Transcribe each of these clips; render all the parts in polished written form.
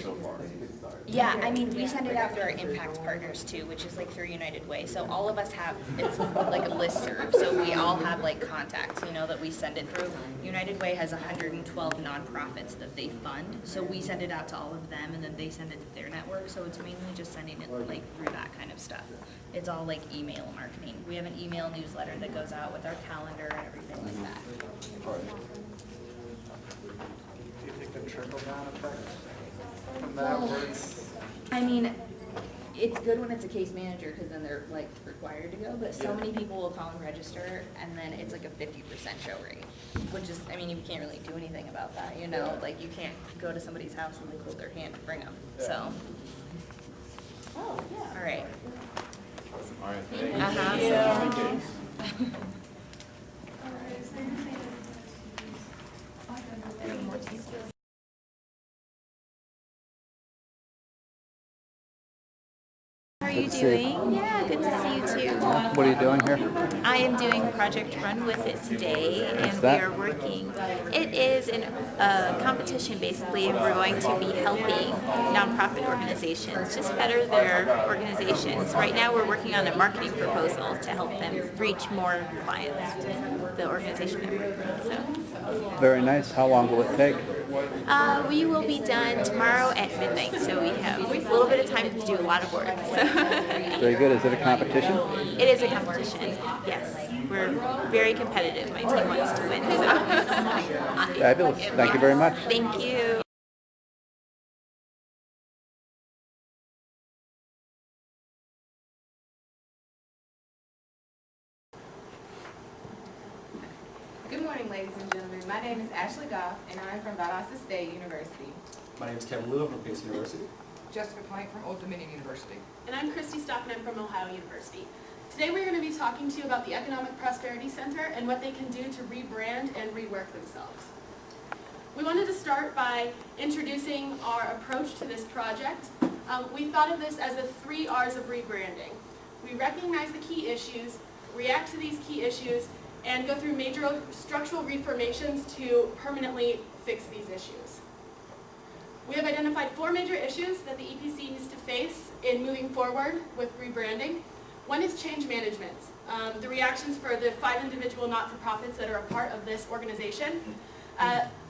so far. Yeah, I mean, we send it out through our impact partners too, which is like through United Way. So all of us have, it's like a listserv. So we all have like contacts, you know, that we send it through. United Way has 112 nonprofits that they fund. So we send it out to all of them and then they send it to their network. So it's mainly just sending it like through that kind of stuff. It's all like email marketing. We have an email newsletter that goes out with our calendar and everything like that. All right. Do you think the trickle-down effect from that works? I mean, it's good when it's a case manager because then they're like required to go, but so many people will call and register and then it's like a 50% show rate, which is, I mean, you can't really do anything about that, you know? Like you can't go to somebody's house and like hold their hand and bring them, so. Oh, yeah. All right. All right, thank you. Uh-huh. How are you doing? Yeah, good to see you too. What are you doing here? I am doing Project Run With It today, and we that? are working. It is a competition basically, and we're going to be helping nonprofit organizations just better their organizations. Right now, we're working on a marketing proposal to help them reach more clients. The organization I'm working with. So. Very nice. How long will it take? We will be done tomorrow at midnight, so we have a little bit of time to do a lot of work. So. Very good. Is it a competition? It is a competition, yes. We're very competitive. My team wants to win. So. Fabulous. Thank you very much. Thank you. Good morning, ladies and gentlemen. My name is Ashley Goff, and I'm from Valdosta State University. My name is Kevin Liu from Pace University. Jessica Plank from Old Dominion University. And I'm Christy Stockman from Ohio University. Today we're going to be talking to you about the Economic Prosperity Center and what they can do to rebrand and rework themselves. We wanted to start by introducing our approach to this project. We thought of this as the 3 R's of rebranding. We recognize the key issues, react to these key issues, and go through major structural reformations to permanently fix these issues. We have identified 4 major issues that the EPC needs to face in moving forward with rebranding. One is change management, the reactions for the 5 individual not-for-profits that are a part of this organization.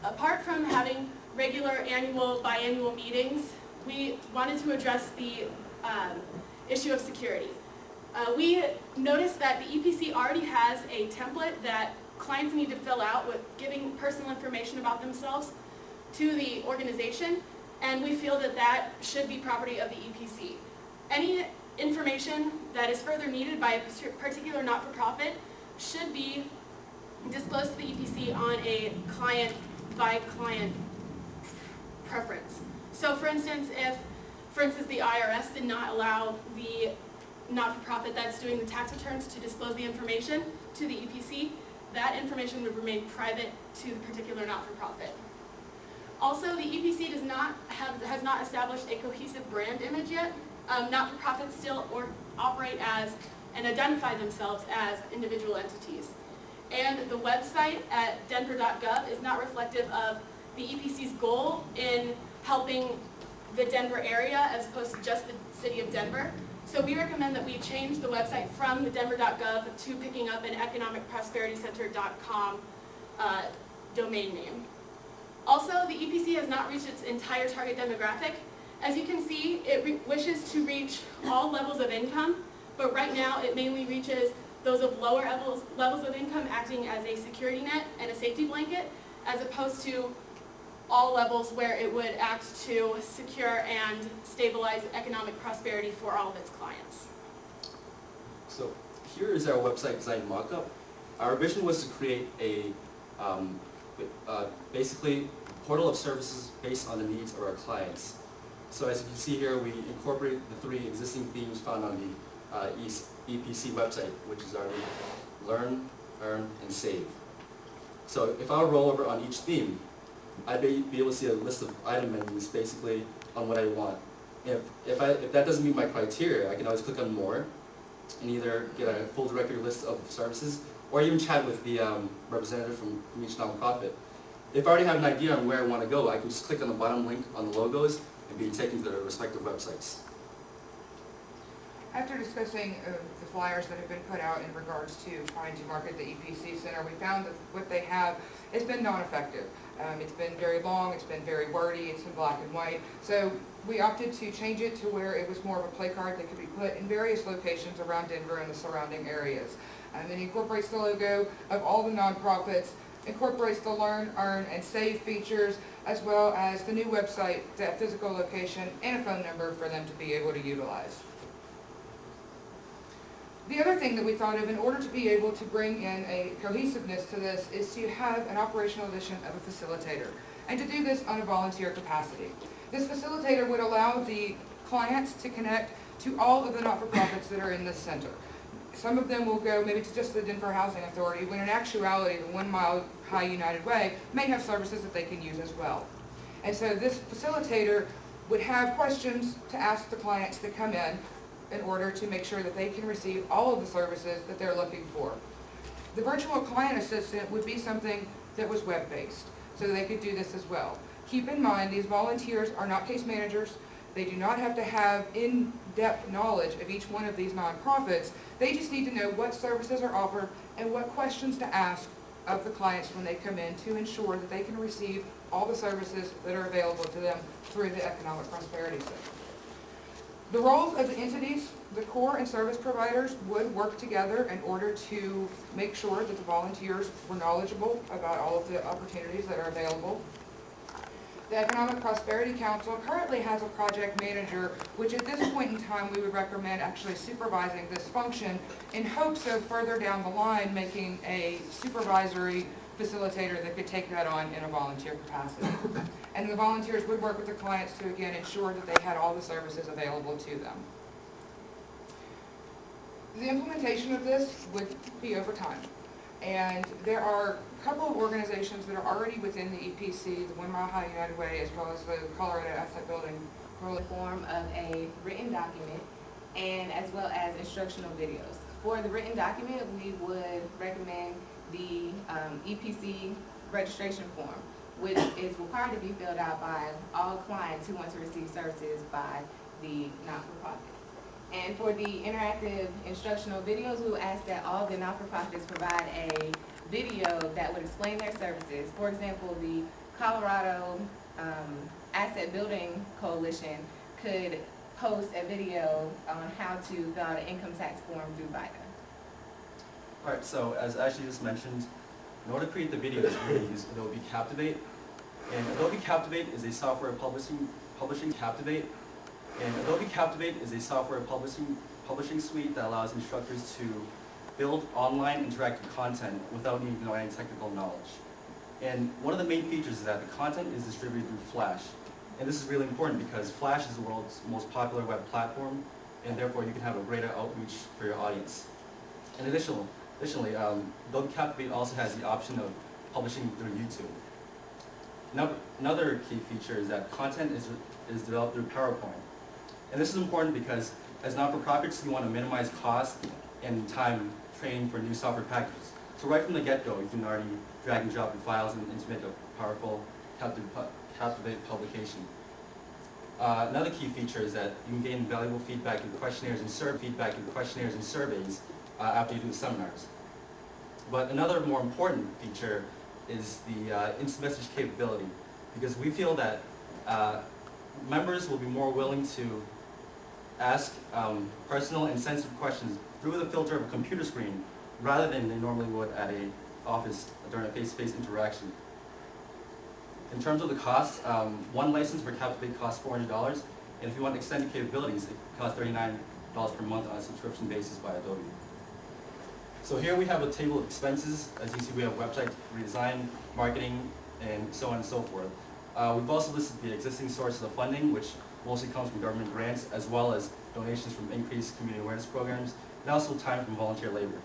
Apart from having regular annual, biannual meetings, we wanted to address the issue of security. We noticed that the EPC already has a template that clients need to fill out with giving personal information about themselves to the organization, and we feel that that should be property of the EPC. Any information that is further needed by a particular not-for-profit should be disclosed to the EPC on a client-by-client preference. So for instance, if, the IRS did not allow the not-for-profit that's doing the tax returns to disclose the information to the EPC, that information would remain private to the particular not-for-profit. Also, the EPC has not established a cohesive brand image yet. Not-for-profits still operate as and identify themselves as individual entities. And the website at denver.gov is not reflective of the EPC's goal in helping the Denver area as opposed to just the city of Denver. So we recommend that we change the website from the denver.gov to picking up an economicprosperitycenter.com domain name. Also, the EPC has not reached its entire target demographic. As you can see, it wishes to reach all levels of income, but right now it mainly reaches those of lower levels of income, acting as a security net and a safety blanket, as opposed to all levels where it would act to secure and stabilize economic prosperity for all of its clients. So here is our website design mock-up. Our vision was to create a basically portal of services based on the needs of our clients. So as you can see here, we incorporate the 3 existing themes found on the EPC website, which is our learn, earn, and save. So if I roll over on each theme, I'd be able to see a list of item menus basically on what I want. If that doesn't meet my criteria, I can always click on more and either get a full directory list of services or even chat with the representative from each nonprofit If I already have an idea on where I want to go, I can just click on the bottom link on the logos and be taken to their respective websites. After discussing the flyers that have been put out in regards to trying to market the EPC Center, we found that what they have has been non-effective. It's been very long, it's been very wordy, it's in black and white. So we opted to change it to where it was more of a play card that could be put in various locations around Denver and the surrounding areas. It incorporates the logo of all the nonprofits, incorporates the learn, earn, and save features, as well as the new website, that physical location, and a phone number for them to be able to utilize. The other thing that we thought of in order to be able to bring in a cohesiveness to this is to have an operational addition of a facilitator, and to do this on a volunteer capacity. This facilitator would allow the clients to connect to all of the not-for-profits that are in this center. Some of them will go maybe to just the Denver Housing Authority, when in actuality the 1 Mile High United Way may have services that they can use as well. And so this facilitator would have questions to ask the clients that come in order to make sure that they can receive all of the services that they're looking for. The virtual client assistant would be something that was web-based, so they could do this as well. Keep in mind, these volunteers are not case managers. They do not have to have in-depth knowledge of each one of these nonprofits. They just need to know what services are offered and what questions to ask of the clients when they come in to ensure that they can receive all the services that are available to them through the Economic Prosperity Center. The roles of the entities, the core and service providers, would work together in order to make sure that the volunteers were knowledgeable about all of the opportunities that are available. The Economic Prosperity Council currently has a project manager, which at this point in time we would recommend actually supervising this function in hopes of further down the line making a supervisory facilitator that could take that on in a volunteer capacity. And the volunteers would work with the clients to again ensure that they had all the services available to them. The implementation of this would be over time. And there are a couple of organizations that are already within the EPC, the 1 Mile High United Way, as well as the Colorado Asset Building. In the form of a written document and as well as instructional videos. For the written document, we would recommend the EPC registration form, which is required to be filled out by all clients who want to receive services by the not-for-profit. And for the interactive instructional videos, we will ask that all the not-for-profits provide a video that would explain their services. For example, the Colorado Asset Building Coalition could post a video on how to fill out an income tax form through VITA. Alright, so as Ashley just mentioned, in order to create the videos, we're going to use Adobe Captivate. And Adobe Captivate is a software publishing Captivate. And Adobe Captivate is a software publishing suite that allows instructors to build online interactive content without needing to know any technical knowledge. And one of the main features is that the content is distributed through Flash. And this is really important because Flash is the world's most popular web platform, and therefore you can have a greater outreach for your audience. And additionally, Adobe Captivate also has the option of publishing through YouTube. Another key feature is that content is developed through PowerPoint. And this is important because as not-for-profits, you want to minimize cost and time training for new software packages. So from the get-go, you can already drag and drop your files and to make a powerful Captivate publication. Another key feature is that you can gain valuable feedback in questionnaires and surveys after you do the seminars. But another more important feature is the instant message capability, because we feel that members will be more willing to ask personal and sensitive questions through the filter of a computer screen rather than they normally would at an office during a face-to-face interaction. In terms of the cost, one license for Captivate costs $400, and if you want extended capabilities, it costs $39 per month on a subscription basis by Adobe. So here we have a table of expenses. As you see, we have website redesign, marketing, and so on and so forth. We've also listed the existing sources of funding, which mostly comes from government grants, as well as donations from increased community awareness programs, and also time from volunteer labor.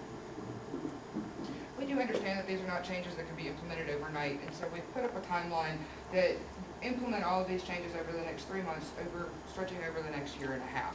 We do understand that these are not changes that can be implemented overnight, and so we've put up a timeline that implement all of these changes over the next 3 months, stretching over the next year and a half.